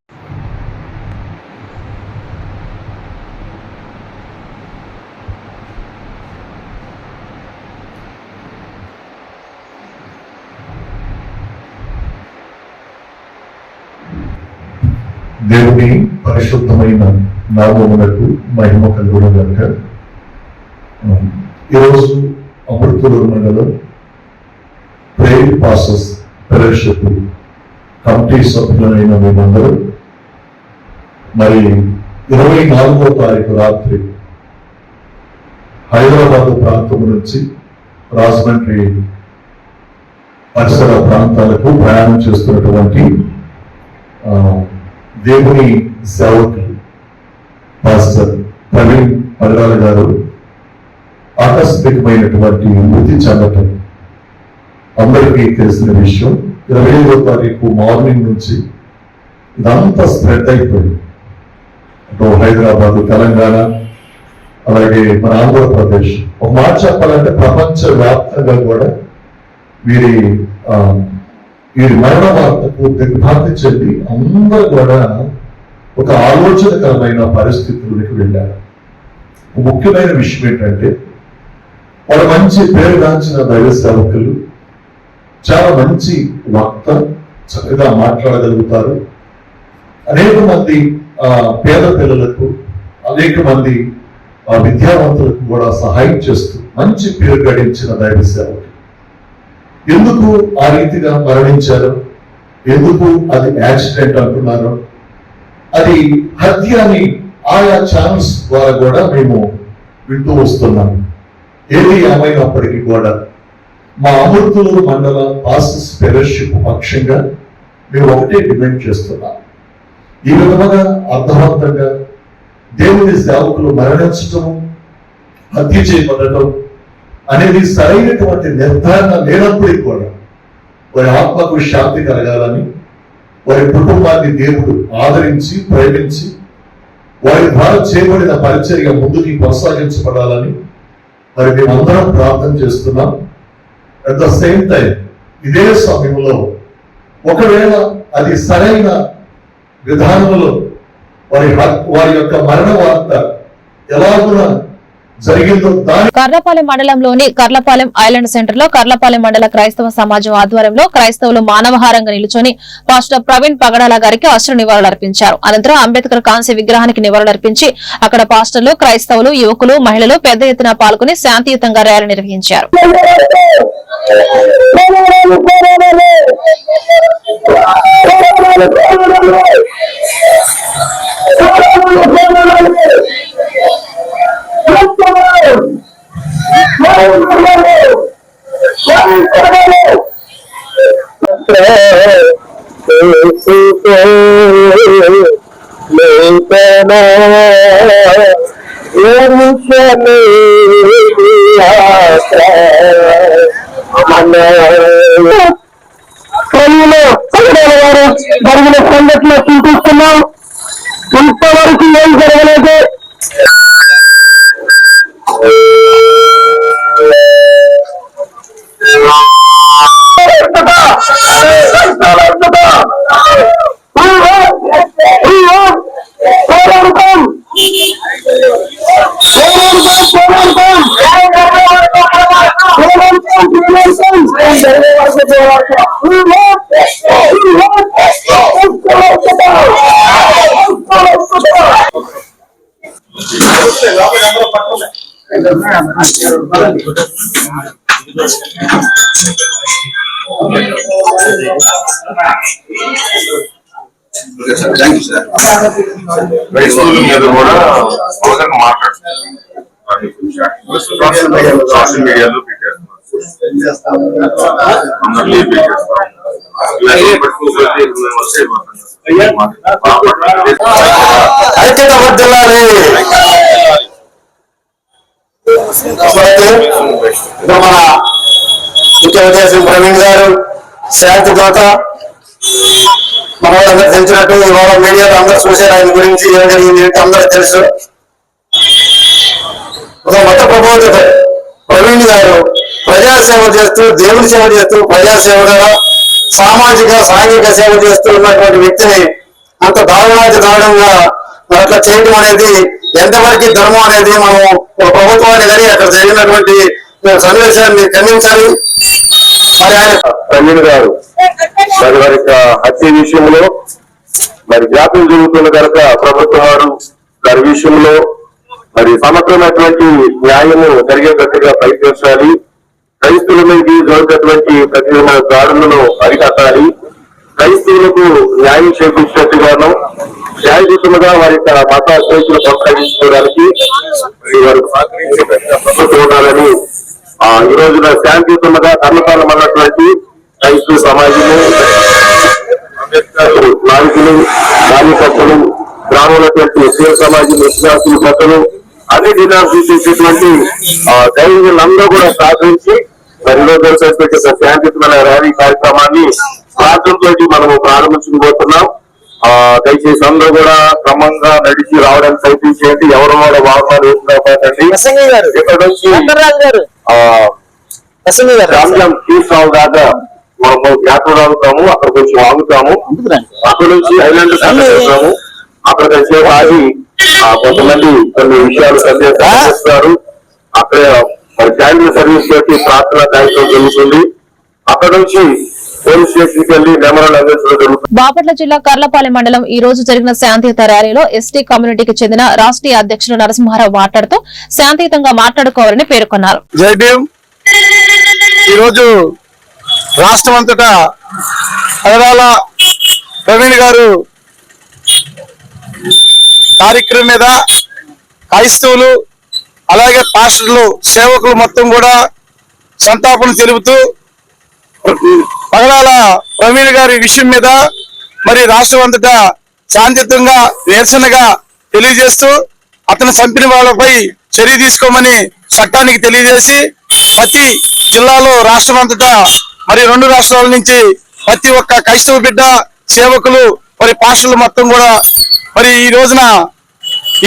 దేవుని పరిశుద్ధమైన నామమునకు మహిమ కలుగును గాక. ఈరోజు అమృతలూరు మండలం ప్రేయర్ పాస్టర్స్ ఫెలోషిప్ కమిటీ సభ్యులైన మేమందరూ మరి 24వ తారీఖు రాత్రి హైదరాబాద్ ప్రాంతం నుంచి రాజమండ్రి పరిసర ప్రాంతాలకు ప్రయాణం చేస్తున్నటువంటి దేవుని సేవకులు పాస్టర్ ప్రవీణ్ పగడాల గారు ఆకస్మికమైనటువంటి మృతి చెందటం అందరికీ తెలిసిన విషయం. 25వ తారీఖు మార్నింగ్ నుంచి ఇదంతా స్ప్రెడ్ అయిపోయింది. అటు హైదరాబాద్, తెలంగాణ, అలాగే మన ఆంధ్రప్రదేశ్. ఒక మాట చెప్పాలంటే ప్రపంచ వ్యాప్తంగా కూడా వీరి మరణ వార్తకు దిగ్భ్రాంతి చెంది అందరూ కూడా ఒక ఆలోచనకరమైన పరిస్థితులకు వెళ్ళారు. ముఖ్యమైన విషయం ఏంటంటే వాళ్ళు మంచి పేరుగాంచిన దైవ సేవకులు, చాలా మంచి వక్త, చక్కగా మాట్లాడగలుగుతారు. అనేక మంది పేద పిల్లలకు, అనేక మంది విద్యావంతులకు కూడా సహాయం చేస్తూ మంచి పేరు గడించిన దైవ సేవకులు. ఎందుకు ఆ రీతిగా మరణించారు, ఎందుకు అది యాక్సిడెంట్ అంటున్నారు, అది హత్య అని ఆయా ఛానల్స్ ద్వారా కూడా మేము వింటూ వస్తున్నాము. ఏది ఏమైనప్పటికీ కూడా మా అమృతలూరు మండల పాస్టర్స్ ఫెలోషిప్ పక్షంగా మేము ఒకటే డిమాండ్ చేస్తున్నాం. ఈ విధముగా అర్థవంతంగా దేవుని సేవకులు మరణించటము, హత్య చేయబడటం అనేది సరైనటువంటి నిర్ధారణ లేనప్పటికీ కూడా వారి ఆత్మకు శాంతి కలగాలని, వారి కుటుంబాన్ని దేవుడు ఆదరించి ప్రేమించి వారి ద్వారా చేయబడిన పరిచర్య ముందుకి కొనసాగించబడాలని మరి మేమందరం ప్రార్థన చేస్తున్నాం. అట్ ద సేమ్ టైం ఇదే సమయంలో ఒకవేళ అది సరైన విధానంలో వారి యొక్క మరణ వార్త ఎలాగున కర్లపాలెం మండలంలోని కర్లపాలెం ఐలాండ్ సెంటర్ లో కర్లపాలెం మండల క్రైస్తవ సమాజం ఆధ్వర్యంలో క్రైస్తవులు మానవహారంగా నిలుచొని పాస్టర్ ప్రవీణ్ పగడాల గారికి అశ్రు నివాళులర్పించారు. అనంతరం అంబేద్కర్ కాంస్య విగ్రహానికి నివాళులర్పించి అక్కడ పాస్టర్లు, క్రైస్తవులు, యువకులు, మహిళలు పెద్ద ఎత్తున పాల్గొని శాంతియుతంగా ర్యాలీ నిర్వహించారు. కొలువులో పగడాల వారు జరిగిన సంఘటన చూపిస్తున్నాం. ఇంతవరకు ఏం జరగలేదు. రైతుల మీద కూడా మాట్లాడుతున్నారు, సోషల్ మీడియాలో మన ముఖ్య ఉద్దేశం ప్రవీణ్ గారు శాంతి దోత మన వాళ్ళందరూ తెలిసినట్టు ఇవాళ మీడియాలో అందరూ చూశారు ఆయన గురించి ఏం జరిగింది అందరూ తెలుసు. ఒక మత ప్రబోధక ప్రవీణ్ గారు ప్రజాసేవ చేస్తూ దేవుని సేవ చేస్తూ ప్రజాసేవగా సామాజిక సాంఘిక సేవ చేస్తూ ఉన్నటువంటి వ్యక్తిని అంత దారుణాతి దారుణంగా అట్లా చేయడం అనేది ఎంతవరకు ధర్మం అనేది మనం ఒక ప్రభుత్వాన్ని కానీ అక్కడ జరిగినటువంటి సన్నివేశాన్ని ఖండించాలి. మరి ఆయన ప్రవీణ్ గారు మరి వారి హత్య విషయంలో మరి జాప్యం జరుగుతున్న కనుక ప్రభుత్వం వారు గారి విషయంలో మరి సమగ్రమైనటువంటి న్యాయము జరిగేటట్టుగా ప్రయత్నించాలి. క్రైస్తవుల మీద జరుగుతున్నటువంటి ప్రతి దాడులను అరికట్టాలి. క్రైస్తవులకు న్యాయం చేకూర్చినట్టుగాను న్యాయయుతంగా వారి మత స్వేచ్ఛను కొనసాగించుకోవడానికి వారు ప్రభుత్వం ఉండాలని ఈ రోజున శాంతియుతంగా కర్మకాలం అన్నటువంటి క్రైస్తవ సమాజము, అంబేద్కర్ నాయకులు, కార్యకర్తలు, గ్రామంలోటువంటి సేవ సమాజం, విశ్వాసులు, పెద్దలు, అన్ని డినామినేషన్ చేసేటువంటి దైవజనులందరూ కూడా సహకరించి మరి రోజు శాంతియుతమైన ర్యాలీ కార్యక్రమాన్ని ప్రార్థనతో మనము ప్రారంభించబోతున్నాం. దయచేసి అందరూ కూడా క్రమంగా నడిచి రావడానికి ప్రయత్నించేయండి. ఎవరు కూడా వాహనాలు వేసుకోకండి. ఇక్కడ నుంచి రామ్జాం తీసుకురావు దాకా మనము యాత్ర రాగుతాము, అక్కడ కొంచెం ఆగుతాము, అక్కడ నుంచి ఐలాండ్ వెళ్తాము. అక్కడ కొంచెం ఆగి కొంతమంది కొన్ని విషయాలు సందేశాలు అక్కడ మరి క్యాండిల్ సర్వీస్ పెట్టి ప్రార్థన కార్యక్రమం జరుగుతుంది. అక్కడ నుంచి పోలీస్ స్టేషన్కి వెళ్లి మెమోరాలు అందించడం జరుగుతుంది. బాపట్ల జిల్లా కర్లపాలెం మండలం ఈ రోజు జరిగిన శాంతియుత ర్యాలీలో ఎస్టీ కమ్యూనిటీకి చెందిన రాష్ట్రీయ అధ్యక్షులు నరసింహారావు మాట్లాడుతూ శాంతియుతంగా మాట్లాడుకోవాలని పేర్కొన్నారు. జై భీమ్. ఈరోజు రాష్ట్రం అంతటా పగడాల ప్రవీణ్ గారు కార్యక్రమం మీద క్రైస్తవులు అలాగే పాస్టర్లు సేవకులు మొత్తం కూడా సంతాపం తెలుపుతూ పగడాల ప్రవీణ్ గారి విషయం మీద మరి రాష్ట్రం అంతటా శాంతియుతంగా నిరసనగా తెలియజేస్తూ అతను చంపిన వాళ్ళపై చర్య తీసుకోమని చట్టానికి తెలియజేసి ప్రతి జిల్లాలో రాష్ట్రం అంతటా మరి 2 రాష్ట్రాల నుంచి ప్రతి ఒక్క క్రైస్తవ బిడ్డ సేవకులు మరి పాస్టర్లు మొత్తం కూడా మరి ఈ రోజున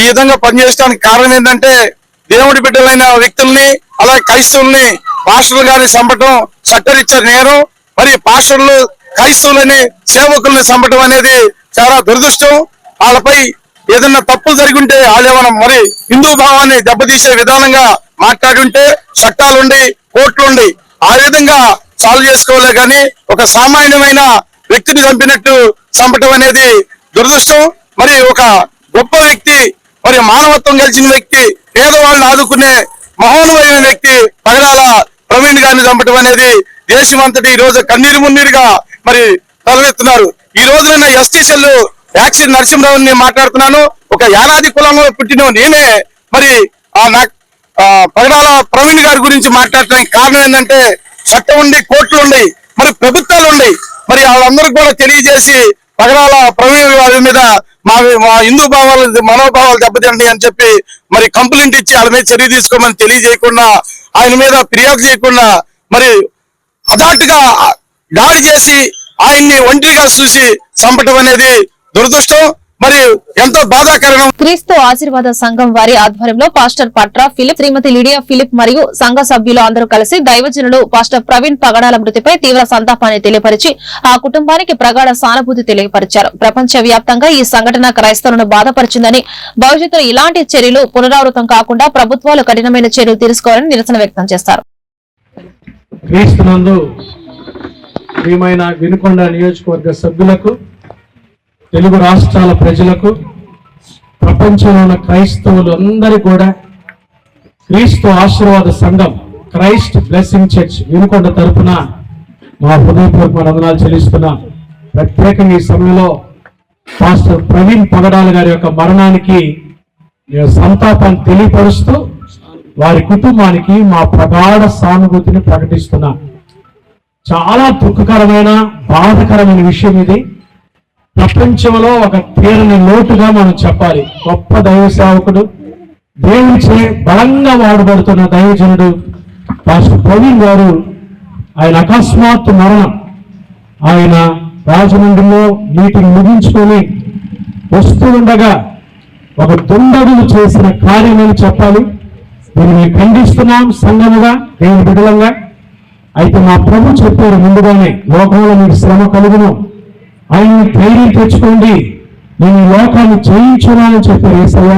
ఈ విధంగా పనిచేయడానికి కారణం ఏంటంటే దేవుడి బిడ్డలైన వ్యక్తుల్ని అలాగే క్రైస్తవుల్ని పాస్టర్లు గారిని చంపటం చట్టరీత్యా నేరం. మరి పాస్టర్లు క్రైస్తవులని సేవకుల్ని చంపటం అనేది చాలా దురదృష్టం. వాళ్ళపై ఏదన్నా తప్పులు జరిగి ఉంటే వాళ్ళేమన్నా మరి హిందూ భావాన్ని దెబ్బతీసే విధానంగా మాట్లాడుంటే చట్టాలుండి కోర్టులుండి ఆ విధంగా సాల్వ్ చేసుకోలే కానీ ఒక సామాన్యమైన వ్యక్తిని చంపటం అనేది దురదృష్టం. మరి ఒక గొప్ప వ్యక్తి మరి మానవత్వం కలిసిన వ్యక్తి పేదవాళ్ళని ఆదుకునే మహోన్నతమైన వ్యక్తి పగడాల ప్రవీణ్ గారిని చంపటం అనేది దేశమంతటి ఈ రోజు కన్నీరు మున్నీరుగా మరి తలెత్తున్నారు. ఈ రోజున ఎస్టీ సెల్ యాక్సిన్ నరసింహరావుని మాట్లాడుతున్నాను. ఒక యానాది కులంలో పుట్టిన నేనే మరి పగడాల ప్రవీణ్ గారి గురించి మాట్లాడటానికి కారణం ఏంటంటే చట్టం ఉండి కోర్టులు ఉండి మరి ప్రభుత్వాలు ఉండి మరి వాళ్ళందరూ కూడా తెలియజేసి పగడాల ప్రవీణ్ గారి మీద మా హిందూ మనోభావాలు దెబ్బతిండి అని చెప్పి మరి కంప్లైంట్ ఇచ్చి వాళ్ళ మీద చర్య తీసుకోమని తెలియజేయకుండా ఆయన మీద ఫిర్యాదు చేయకుండా మరి అదాటుగా దాడి చేసి ఆయన్ని ఒంటరిగా చూసి చంపటం అనేది దురదృష్టం, మరి ఎంతో బాధాకరం. క్రీస్తు ఆశీర్వాద సంఘం వారి ఆధ్వర్యంలో పాస్టర్ పట్రా ఫిలిప్, శ్రీమతి లిడియా ఫిలిప్ మరియు సంఘ సభ్యులు అందరూ కలిసి దైవజనుడు పాస్టర్ ప్రవీణ్ పగడాల మృతిపై తీవ్ర సంతాపాన్ని తెలియపరిచి ఆ కుటుంబానికి ప్రగాఢ సానుభూతి తెలియపరిచారు. ప్రపంచ వ్యాప్తంగా ఈ సంఘటన క్రైస్తవులను బాధపరిచిందని, భవిష్యత్తులో ఇలాంటి చర్యలు పునరావృతం కాకుండా ప్రభుత్వాలు కఠినమైన చర్యలు తీసుకోవాలని నిరసన వ్యక్తం చేశారు. క్రీస్తునందు ప్రియమైన వినుకొండ నియోజకవర్గ సభ్యులకు, తెలుగు రాష్ట్రాల ప్రజలకు, ప్రపంచంలో ఉన్న క్రైస్తవులు అందరూ కూడా క్రీస్తు ఆశీర్వాద సంఘం క్రైస్ట్ బ్లెస్సింగ్ చర్చ్ వినుకొండ తరపున మా హృదయపూర్వక వందనాలు చెల్లిస్తున్నాం. ప్రత్యేకంగా ఈ సమయంలో పాస్టర్ ప్రవీణ్ పగడాల గారి యొక్క మరణానికి సంతాపాన్ని తెలియపరుస్తూ వారి కుటుంబానికి మా ప్రగాఢ సానుభూతిని ప్రకటిస్తున్నాం. చాలా దుఃఖకరమైన, బాధకరమైన విషయం ఇది. ప్రపంచంలో ఒక తీరని లోటుగా మనం చెప్పాలి. గొప్ప దైవ సేవకుడు, దేవుడిచే బలంగా వాడబడుతున్న దైవజనుడు పాస్టర్ ప్రవీణ్ గారు, ఆయన అకస్మాత్తు మరణం. ఆయన రాజమండ్రిలో మీటింగ్ ముగించుకొని వస్తూ ఉండగా ఒక దుండగులు చేసిన కార్యమని చెప్పాలి. దీన్ని ఖండిస్తున్నాం సంఘముగా, దేవుని బిడ్డలంగా. అయితే మా ప్రభు చెప్పారు ముందుగానే, లోకంలో మీకు శ్రమ కలుగును, ఆయన్ని ధైర్యం తెచ్చుకోండి, నేను ఈ లోకాన్ని జయించున్నానని చెప్పారు యేసయ్య.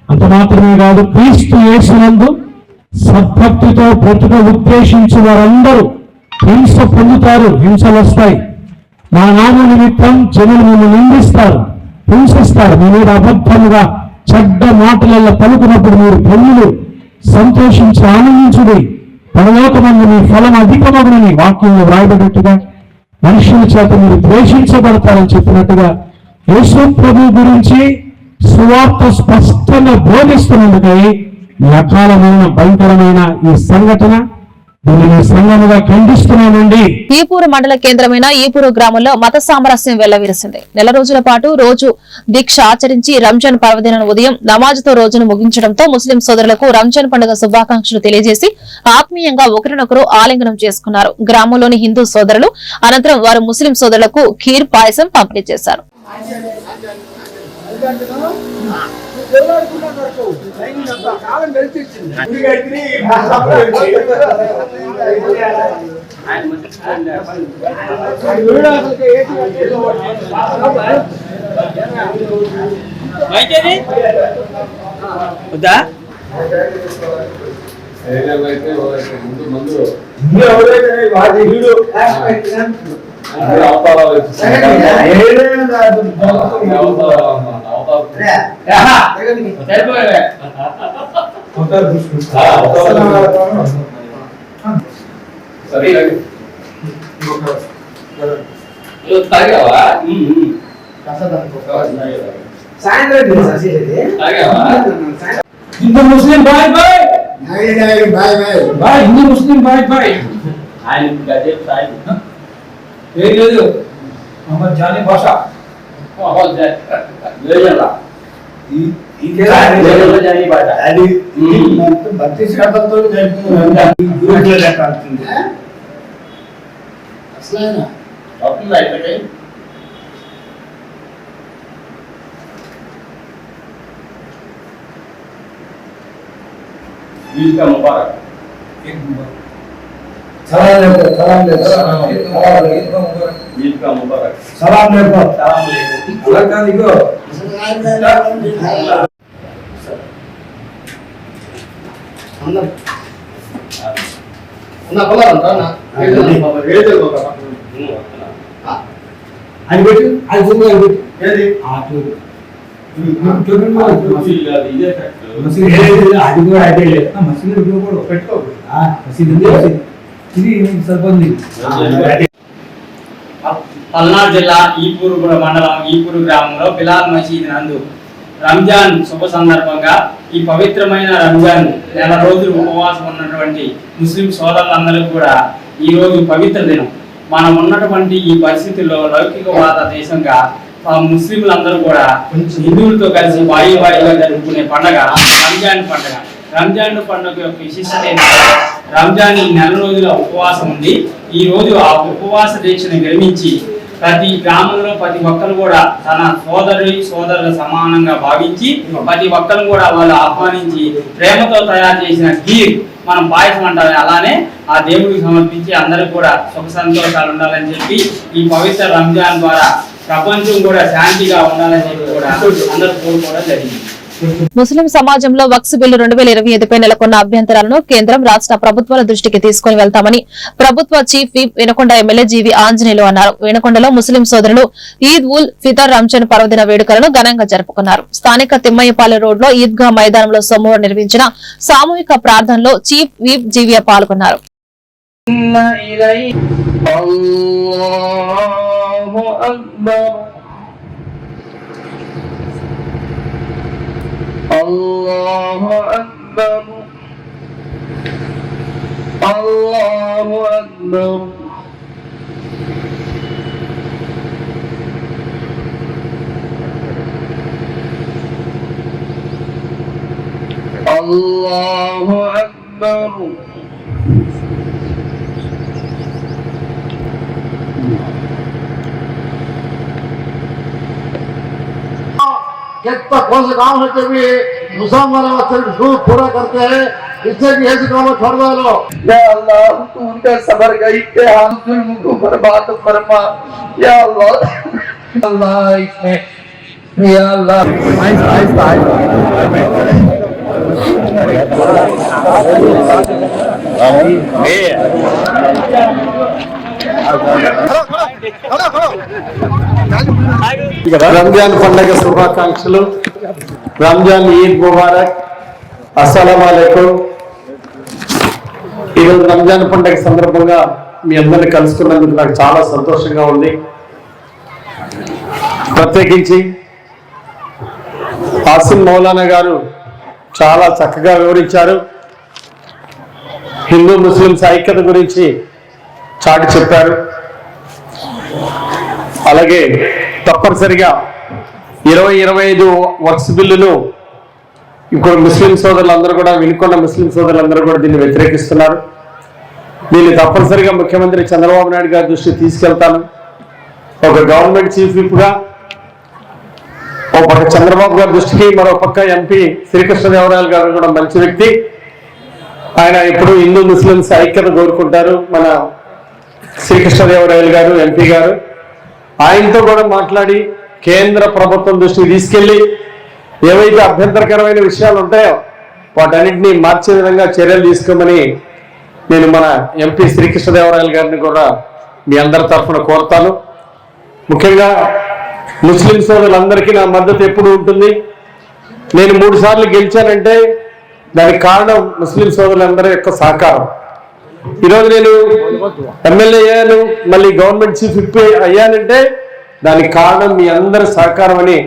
అంత మాత్రమే కాదు, క్రీస్తు యేసునందు సద్భక్తితో బ్రతుక ఉద్దేశించి వారందరూ హింస పొందుతారు, హింసలు వస్తాయి. నా నామ నిమిత్తం జనులు మిమ్మల్ని నిందిస్తారు, హింసిస్తారు, మీ మీద అబద్ధముగా చెడ్డ మాటలలో పలుకున్నప్పుడు మీరు పొందులు సంతోషించి ఆనందించుడి, పరలోకమందు మీ ఫలం అధికమగునని వాక్యంలో వ్రాయబడినట్టుగా మనుషుల చేత మీరు ద్వేషించబడతారని చెప్పినట్టుగా యేసు ప్రభు గురించి సువార్త స్పష్టంగా బోధిస్తున్నందుకై ఈ అకాలమైన భయంకరమైన ఈ సంఘటన సంఘముగా ఖండిస్తున్నామండి. ఈపూరు మండల కేంద్రమైన ఈపూరు గ్రామంలో మత సామరస్యం వెళ్లవిరిసింది. నెల రోజుల పాటు రోజు దీక్ష ఆచరించి రంజాన్ పర్వదిన ఉదయం నమాజ్తో రోజును ముగించడంతో ముస్లిం సోదరులకు రంజాన్ పండుగ శుభాకాంక్షలు తెలియజేసి ఆత్మీయంగా ఒకరినొకరు ఆలింగనం చేసుకున్నారు. గ్రామంలోని హిందూ సోదరులు అనంతరం వారు ముస్లిం సోదరులకు ఖీర్ పాయసం పంపిణీ చేశారు. हिंदू मुस्लिम भाई भाई भाई हिंदू मुस्लिम भाई भाई मोहम्मद जानी भाषा ईद का मुबारक सलाम ईद का मुबारक सलाम పల్నాడు జిల్లా ఈపూరు మండలం ఈపూరు గ్రామంలో బిలాల్ మసీద్ నందు రంజాన్ శుభ సందర్భంగా ఈ పవిత్రమైన రంజాన్ నెల రోజులు ఉపవాసం ఉన్నటువంటి ముస్లిం సోదరులందరూ కూడా ఈ రోజు పవిత్ర దినం. మనం ఉన్నటువంటి ఈ పరిస్థితుల్లో లౌకికవాద దేశంగా ముస్లింలందరూ కూడా హిందువులతో కలిసి వాయిగా జరుపుకునే పండుగ రంజాన్ పండుగ. రంజాన్ పండుగ యొక్క విశిష్టత ఏంటంటే రంజాన్ ఈ నెల రోజుల ఉపవాసం ఉంది. ఈ రోజు ఆ ఉపవాస దీక్షను విరమించి ప్రతి గ్రామంలో ప్రతి ఒక్కరు కూడా తన సోదరుల సమానంగా భావించి ప్రతి ఒక్కరు కూడా వాళ్ళు ఆహ్వానించి ప్రేమతో తయారు చేసిన గీర్ మనం పాయసం అంటారు, అలానే ఆ దేవుడికి సమర్పించి అందరికి కూడా సుఖ సంతోషాలు ఉండాలని చెప్పి ఈ పవిత్ర రంజాన్ ద్వారా ప్రపంచం కూడా శాంతిగా ఉండాలని చెప్పి కూడా అందరూ కోరుకోవడం జరిగింది. ముస్లిం సమాజంలో వక్స్ బిల్లు 2025పై నెలకొన్న అభ్యంతరాలను కేంద్రం రాష్ట్ర ప్రభుత్వాల దృష్టికి తీసుకుని వెళ్తామని ప్రభుత్వ చీఫ్ విప్ వినకొండ ఎమ్మెల్యే జీవి ఆంజనేయులు అన్నారు. వినకొండలో ముస్లిం సోదరులు ఈద్ ఉల్ ఫితర్ రంజాన్ పర్వదిన వేడుకలను ఘనంగా జరుపుకున్నారు. స్థానిక తిమ్మయ్యపాలెం రోడ్ లో ఈద్గా మైదానంలో సోమవారం నిర్వహించిన సామూహిక ప్రార్థనలో చీఫ్ విప్ జీవియా పాల్గొన్నారు. الله أكبر الله أكبر الله أكبر कितना कौन से काम होते भी मुसलमान झूठ पूरा करते हैं, इससे भी ऐसे काम छोड़ दो लो। या अल्लाह तू उनका सबर गई के हाथ जुल्म को बर्बाद फरमा। या अल्लाह अल्लाह इसमें या अल्लाह రంజాన్ పండుగ శుభాకాంక్షలు. రంజాన్ ఈద్ ముబారక్. అస్సలాము అలైకుం. ఈరోజు రంజాన్ పండుగ సందర్భంగా మీ అందరిని కలుసుకున్నందుకు నాకు చాలా సంతోషంగా ఉంది. ప్రత్యేకించి ఆసిమ్ మౌలానా గారు చాలా చక్కగా వివరించారు. హిందూ ముస్లింస్ ఐక్యత గురించి చాటి చెప్పారు. అలాగే తప్పనిసరిగా 2025 వక్స్ బిల్లును ఇప్పుడు ముస్లిం సోదరులందరూ కూడా వినుకొండ ముస్లిం సోదరులందరూ కూడా దీన్ని వ్యతిరేకిస్తున్నారు. దీన్ని తప్పనిసరిగా ముఖ్యమంత్రి చంద్రబాబు నాయుడు గారి దృష్టికి తీసుకెళ్తాను. ఒక గవర్నమెంట్ చీఫ్ విప్గా ఒక పక్క చంద్రబాబు గారి దృష్టికి, మరో పక్క ఎంపీ శ్రీకృష్ణదేవరాయలు గారు కూడా మంచి వ్యక్తి. ఆయన ఇప్పుడు హిందూ ముస్లింస్ ఐక్యత కోరుకుంటారు. మన శ్రీకృష్ణదేవరాయలు గారు ఎంపీ గారు ఆయనతో కూడా మాట్లాడి కేంద్ర ప్రభుత్వం దృష్టికి తీసుకెళ్లి ఏవైతే అభ్యంతరకరమైన విషయాలు ఉంటాయో వాటన్నింటినీ మార్చే విధంగా చర్యలు తీసుకోమని నేను మన ఎంపీ శ్రీకృష్ణదేవరాయలు గారిని కూడా మీ అందరి తరఫున కోరుతాను. ముఖ్యంగా ముస్లిం సోదరులందరికీ నా మద్దతు ఎప్పుడు ఉంటుంది. నేను 3 సార్లు గెలిచానంటే దానికి కారణం ముస్లిం సోదరులందరి యొక్క సహకారం. ఈరోజు నేను ఎమ్మెల్యే అయ్యాను, మళ్ళీ గవర్నమెంట్ చీఫ్ విప్ అయ్యానంటే దానికి కారణం మీ అందరి సహకారం అని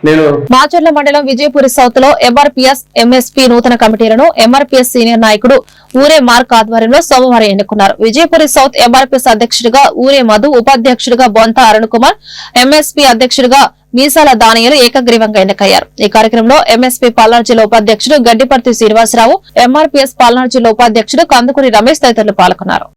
నేను. మాచర్ల మండలం విజయపురి సౌత్ లో ఎంఆర్పీఎస్ ఎంఎస్పీ నూతన కమిటీలను ఎంఆర్పీఎస్ సీనియర్ నాయకుడు ఊరే మార్క్ ఆధ్వర్యంలో సోమవారం ఎన్నుకున్నారు. విజయపురి సౌత్ ఎంఆర్పీఎస్ అధ్యక్షుడిగా ఊరే మధు, ఉపాధ్యక్షుడిగా బొంత అరుణ్ కుమార్, ఎంఎస్పీ అధ్యక్షుడిగా మీసాల దానియలు ఏకగ్రీవంగా ఎన్నికయ్యారు. ఈ కార్యక్రమంలో ఎంఎస్పీ పల్నాడు జిల్లా ఉపాధ్యక్షుడు గడ్డిపర్తి శ్రీనివాసరావు, ఎంఆర్పీఎస్ పల్నాడు జిల్లా ఉపాధ్యక్షుడు కందుకూరి రమేష్ తదితరులు పాల్గొన్నారు.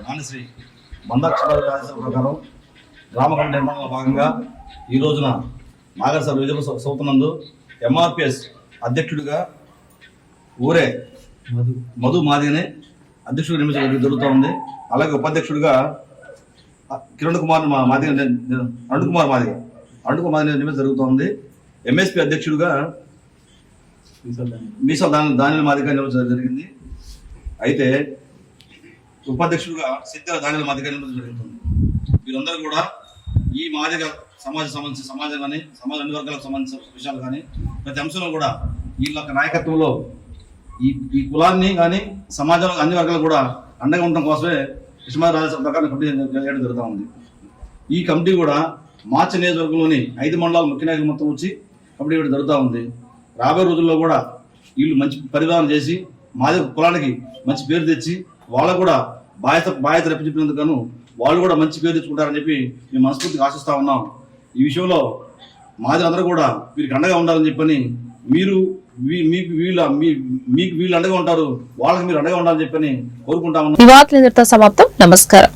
మానశ్రీ మందాక్షర ప్రకారం గ్రామ కమిటీ నిర్మాణంలో భాగంగా ఈ రోజున నాగర్ విజయపురం సౌతనందు ఎంఆర్పిఎస్ అధ్యక్షుడిగా ఊరే మధు మాదిగని అధ్యక్షుడు నియమించడం జరుగుతూ ఉంది. అలాగే ఉపాధ్యక్షుడిగా అరుణ్ కుమార్ మాదిగ నియమించడం జరుగుతూ ఉంది. ఎంఎస్పీ అధ్యక్షుడిగా మీసాల దానిల మాదిగ నియమించడం జరిగింది. అయితే ఉపాధ్యక్షుడిగా సిద్ధాల దానిల మాదిగ నియమించడం జరుగుతుంది. వీరందరూ కూడా ఈ మాదిగ సమాజం కానీ సమాజ అన్ని వర్గాలకు సంబంధించిన విషయాలు కానీ ప్రతి అంశంలో కూడా వీళ్ళ నాయకత్వంలో ఈ కులాన్ని కానీ సమాజంలో అన్ని వర్గాలు కూడా అండగా ఉండడం కోసమే కృష్ణ రాజేశ్వర ప్రకారం కమిటీ చేయడం జరుగుతూ ఉంది. ఈ కమిటీ కూడా మార్చి నియోజకవర్గంలోని 5 మండలాలు ముఖ్య నాయకులు మొత్తం వచ్చి కమిటీ కూడా జరుగుతూ ఉంది. రాబోయే రోజుల్లో కూడా వీళ్ళు మంచి పరిపాలన చేసి మాది కులానికి మంచి పేరు తెచ్చి వాళ్ళకు కూడా బాధ్యత రెప్పచెప్పినందుకు గాను వాళ్ళు కూడా మంచి పేరు తెచ్చుకుంటారని చెప్పి మేము మనస్ఫూర్తిగా ఆశిస్తా ఉన్నాం. ఈ విషయంలో మాదిరందరూ కూడా వీరికి అండగా ఉండాలని చెప్పని మీకు వీళ్ళు అండగా ఉంటారు, వాళ్ళకి మీరు అండగా ఉండాలని చెప్పని కోరుకుంటా ఉన్నాం. ఈ వార్తలు ఇంతటితో సమాప్తం. నమస్కారం.